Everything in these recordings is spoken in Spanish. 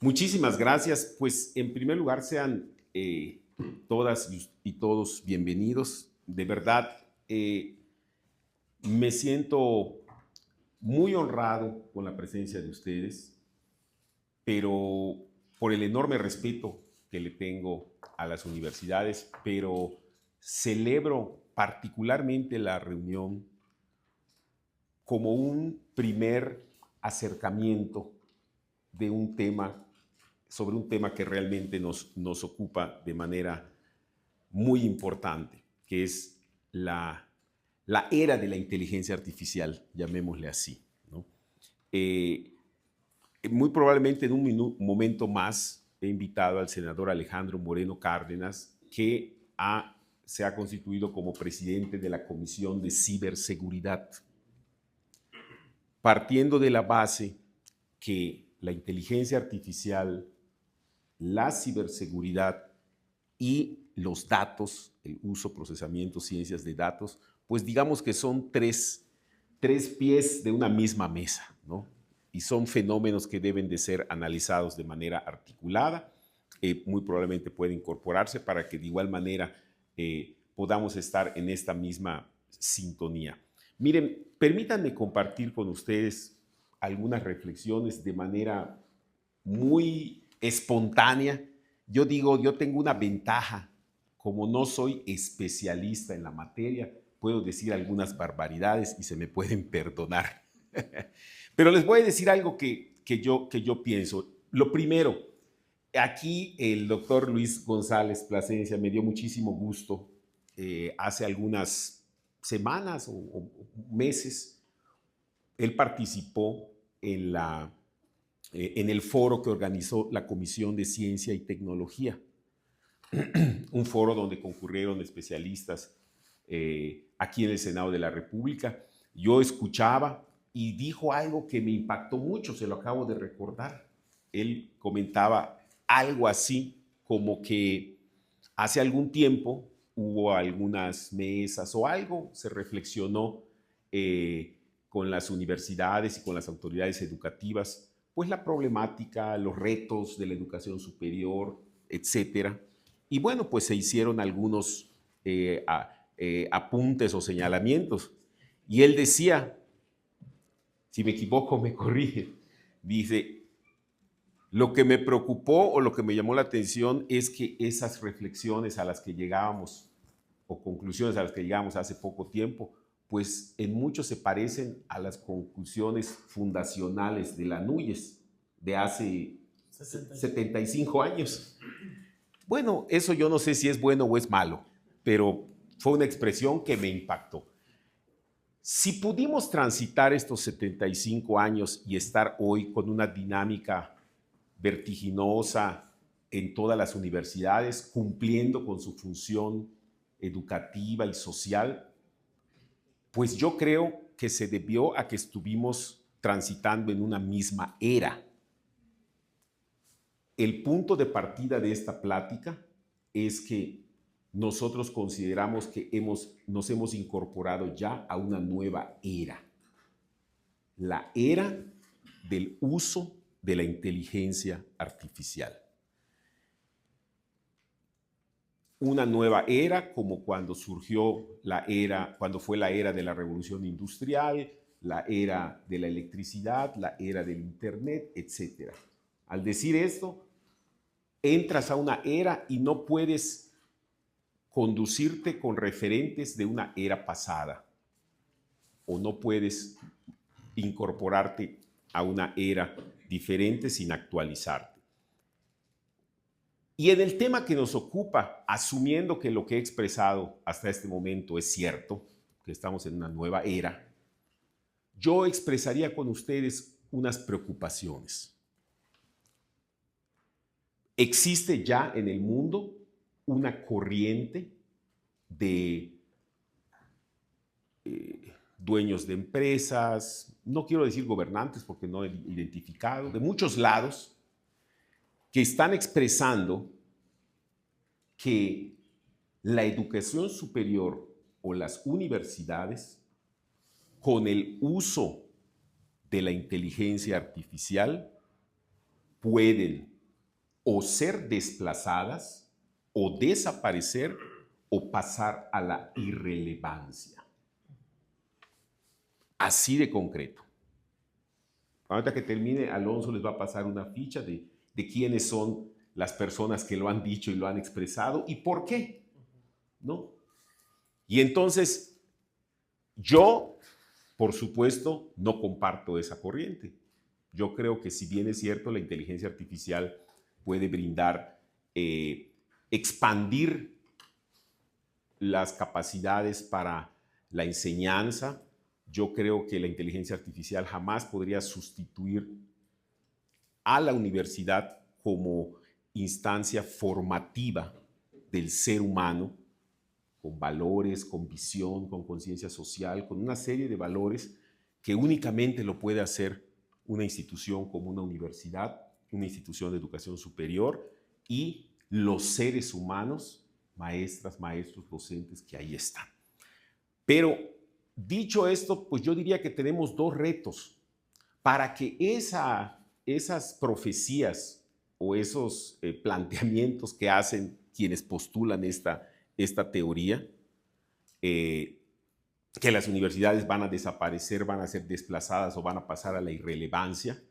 Muchísimas gracias. Pues en primer lugar sean todas y todos bienvenidos. De verdad, me siento muy honrado con la presencia de ustedes, pero por el enorme respeto que le tengo a las universidades, pero celebro particularmente la reunión como un primer acercamiento de un tema, sobre un tema que realmente nos ocupa de manera muy importante, que es la era de la inteligencia artificial, llamémosle así, ¿no? Muy probablemente en un momento más he invitado al senador Alejandro Moreno Cárdenas, que se ha constituido como presidente de la Comisión de Ciberseguridad, partiendo de la base que la inteligencia artificial, la ciberseguridad y los datos, el uso, procesamiento, ciencias de datos, pues digamos que son tres pies de una misma mesa, ¿no? Y son fenómenos que deben de ser analizados de manera articulada. Muy probablemente puede incorporarse para que de igual manera podamos estar en esta misma sintonía. Miren, permítanme compartir con ustedes algunas reflexiones de manera muy espontánea. Yo digo, yo tengo una ventaja, como no soy especialista en la materia, puedo decir algunas barbaridades y se me pueden perdonar. Pero les voy a decir algo que yo pienso. Lo primero, aquí el doctor Luis González Plasencia me dio muchísimo gusto hace algunas semanas o meses. Él participó en el foro que organizó la Comisión de Ciencia y Tecnología, un foro donde concurrieron especialistas aquí en el Senado de la República. Yo escuchaba y dijo algo que me impactó mucho, se lo acabo de recordar. Él comentaba algo así como que hace algún tiempo hubo algunas mesas o algo, se reflexionó con las universidades y con las autoridades educativas, pues la problemática, los retos de la educación superior, etcétera. Y bueno, pues se hicieron algunos apuntes o señalamientos. Y él decía, si me equivoco me corrige, dice, lo que me preocupó o lo que me llamó la atención es que esas reflexiones a las que llegábamos o conclusiones a las que llegamos hace poco tiempo, pues en mucho se parecen a las conclusiones fundacionales de la NUYES de hace 75 años. Bueno, eso yo no sé si es bueno o es malo, pero fue una expresión que me impactó. Si pudimos transitar estos 75 años y estar hoy con una dinámica vertiginosa en todas las universidades, cumpliendo con su función educativa y social, pues yo creo que se debió a que estuvimos transitando en una misma era. El punto de partida de esta plática es que nosotros consideramos que nos hemos incorporado ya a una nueva era. La era del uso de la inteligencia artificial. Una nueva era como cuando surgió cuando fue la era de la revolución industrial, la era de la electricidad, la era del internet, etc. Al decir esto, entras a una era y no puedes conducirte con referentes de una era pasada, o no puedes incorporarte a una era diferente sin actualizarte. Y en el tema que nos ocupa, asumiendo que lo que he expresado hasta este momento es cierto, que estamos en una nueva era, yo expresaría con ustedes unas preocupaciones. Existe ya en el mundo una corriente de dueños de empresas, no quiero decir gobernantes porque no he identificado, de muchos lados, que están expresando que la educación superior o las universidades, con el uso de la inteligencia artificial, pueden o ser desplazadas, o desaparecer, o pasar a la irrelevancia. Así de concreto. Ahorita que termine, Alonso les va a pasar una ficha de quiénes son las personas que lo han dicho y lo han expresado y por qué, ¿no? Y entonces, yo, por supuesto, no comparto esa corriente. Yo creo que si bien es cierto, la inteligencia artificial puede brindar, expandir las capacidades para la enseñanza, yo creo que la inteligencia artificial jamás podría sustituir a la universidad como instancia formativa del ser humano, con valores, con visión, con conciencia social, con una serie de valores que únicamente lo puede hacer una institución como una universidad, una institución de educación superior y los seres humanos, maestras, maestros, docentes que ahí están. Pero dicho esto, pues yo diría que tenemos dos retos para que esas profecías o esos planteamientos que hacen quienes postulan esta teoría, que las universidades van a desaparecer, van a ser desplazadas o van a pasar a la irrelevancia.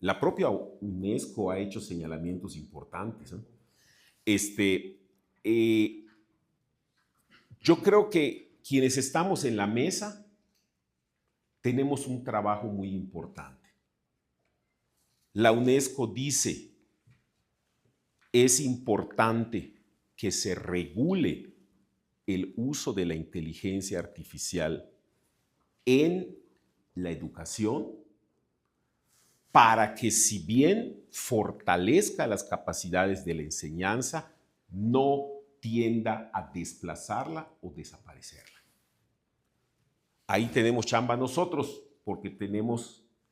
La propia UNESCO ha hecho señalamientos importantes, ¿no? Yo creo que quienes estamos en la mesa tenemos un trabajo muy importante. La UNESCO dice, es importante que se regule el uso de la inteligencia artificial en la educación para que, si bien fortalezca las capacidades de la enseñanza, no tienda a desplazarla o desaparecerla. Ahí tenemos chamba nosotros, porque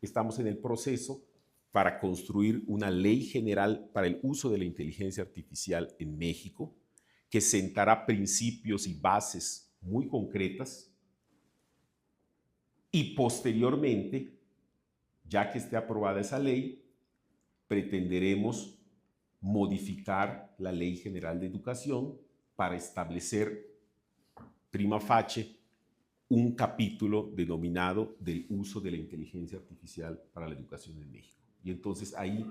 estamos en el proceso para construir una ley general para el uso de la inteligencia artificial en México, que sentará principios y bases muy concretas y posteriormente, ya que esté aprobada esa ley, pretenderemos modificar la Ley General de Educación para establecer prima facie un capítulo denominado del uso de la inteligencia artificial para la educación en México. Y entonces ahí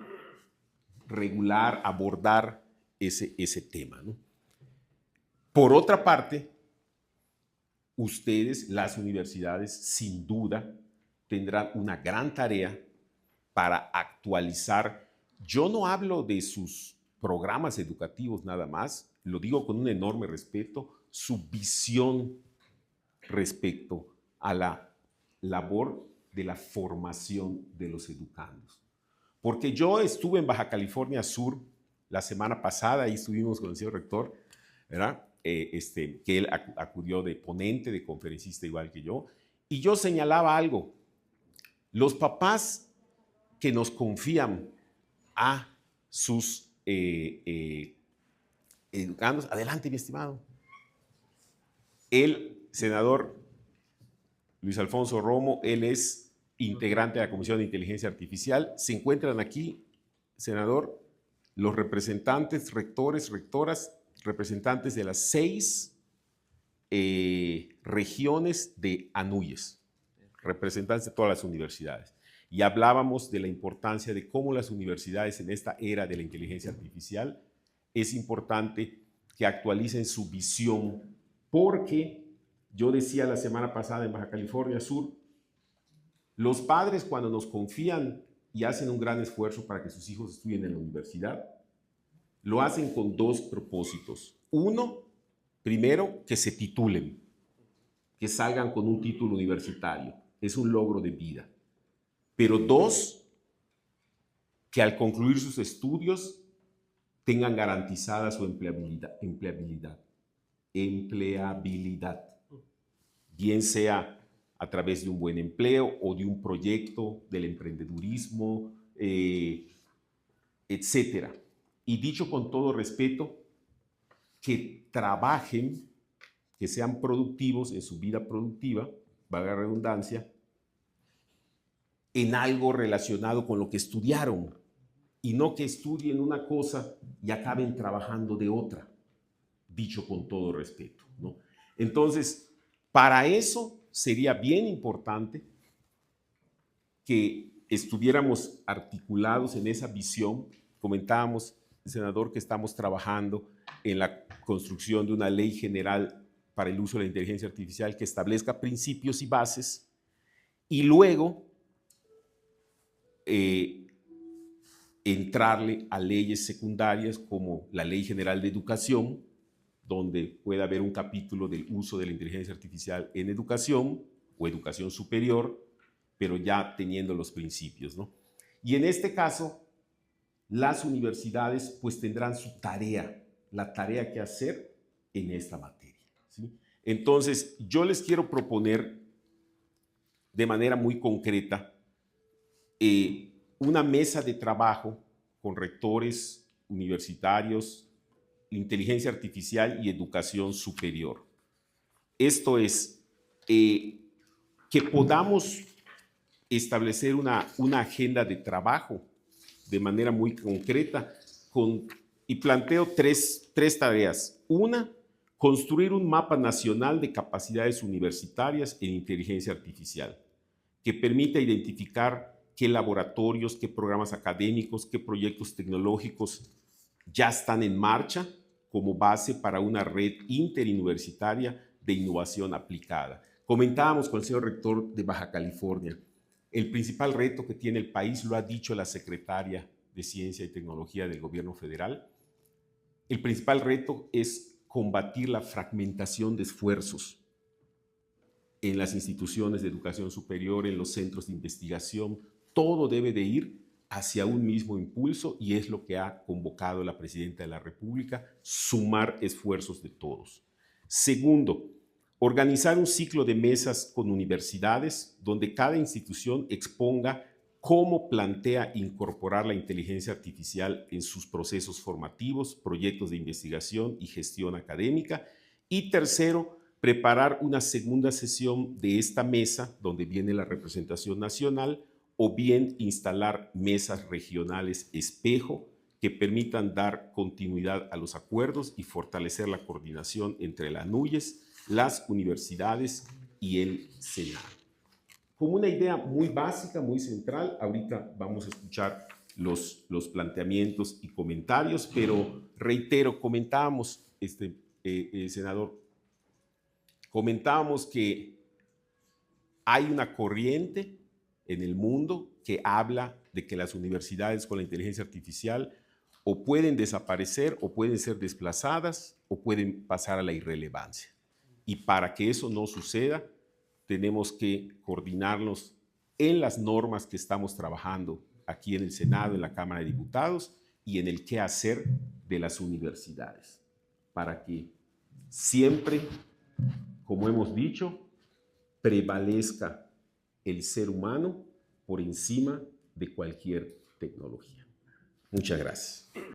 regular, abordar ese tema, ¿no? Por otra parte, ustedes, las universidades, sin duda, tendrán una gran tarea para actualizar. Yo no hablo de sus programas educativos nada más, lo digo con un enorme respeto, su visión respecto a la labor de la formación de los educandos. Porque yo estuve en Baja California Sur la semana pasada y estuvimos con el señor rector, ¿verdad? Que él acudió de ponente, de conferencista igual que yo, y yo señalaba algo. Los papás que nos confían a sus educandos, adelante mi estimado. El senador Luis Alfonso Romo, él es integrante de la Comisión de Inteligencia Artificial. Se encuentran aquí, senador, los representantes, rectores, rectoras, representantes de las 6 regiones de ANUYES, representantes de todas las universidades. Y hablábamos de la importancia de cómo las universidades en esta era de la inteligencia artificial es importante que actualicen su visión, porque yo decía la semana pasada en Baja California Sur, los padres cuando nos confían y hacen un gran esfuerzo para que sus hijos estudien en la universidad, lo hacen con 2 propósitos. Uno, primero, que se titulen, que salgan con un título universitario. Es un logro de vida. Pero 2, que al concluir sus estudios tengan garantizada su empleabilidad. Bien sea a través de un buen empleo o de un proyecto del emprendedurismo, etcétera. Y dicho con todo respeto, que trabajen, que sean productivos en su vida productiva, valga la redundancia, en algo relacionado con lo que estudiaron. y no que estudien una cosa y acaben trabajando de otra, dicho con todo respeto, ¿no? Entonces, para eso sería bien importante que estuviéramos articulados en esa visión. Comentábamos, senador, que estamos trabajando en la construcción de una ley general para el uso de la inteligencia artificial que establezca principios y bases, y luego entrarle a leyes secundarias como la Ley General de Educación, donde pueda haber un capítulo del uso de la inteligencia artificial en educación o educación superior, pero ya teniendo los principios, ¿no? Y en este caso, las universidades pues tendrán su tarea, la tarea que hacer en esta materia, ¿sí? Entonces, yo les quiero proponer de manera muy concreta una mesa de trabajo con rectores universitarios, inteligencia artificial y educación superior. Esto es, que podamos establecer una agenda de trabajo de manera muy concreta y planteo tres tareas. Una, construir un mapa nacional de capacidades universitarias en inteligencia artificial que permita identificar qué laboratorios, qué programas académicos, qué proyectos tecnológicos ya están en marcha como base para una red interuniversitaria de innovación aplicada. Comentábamos con el señor rector de Baja California, el principal reto que tiene el país, lo ha dicho la secretaria de Ciencia y Tecnología del gobierno federal, el principal reto es combatir la fragmentación de esfuerzos en las instituciones de educación superior, en los centros de investigación. Todo debe de ir hacia un mismo impulso y es lo que ha convocado la presidenta de la República, sumar esfuerzos de todos. Segundo, organizar un ciclo de mesas con universidades donde cada institución exponga cómo plantea incorporar la inteligencia artificial en sus procesos formativos, proyectos de investigación y gestión académica. Y tercero, preparar una segunda sesión de esta mesa donde viene la representación nacional o bien instalar mesas regionales espejo que permitan dar continuidad a los acuerdos y fortalecer la coordinación entre la NUYES, las universidades y el Senado. Como una idea muy básica, muy central, ahorita vamos a escuchar los planteamientos y comentarios, pero reitero, comentábamos, senador, comentábamos que hay una corriente en el mundo que habla de que las universidades con la inteligencia artificial o pueden desaparecer o pueden ser desplazadas o pueden pasar a la irrelevancia. Y para que eso no suceda, tenemos que coordinarnos en las normas que estamos trabajando aquí en el Senado, en la Cámara de Diputados y en el qué hacer de las universidades, para que siempre, como hemos dicho, prevalezca el ser humano por encima de cualquier tecnología. Muchas gracias.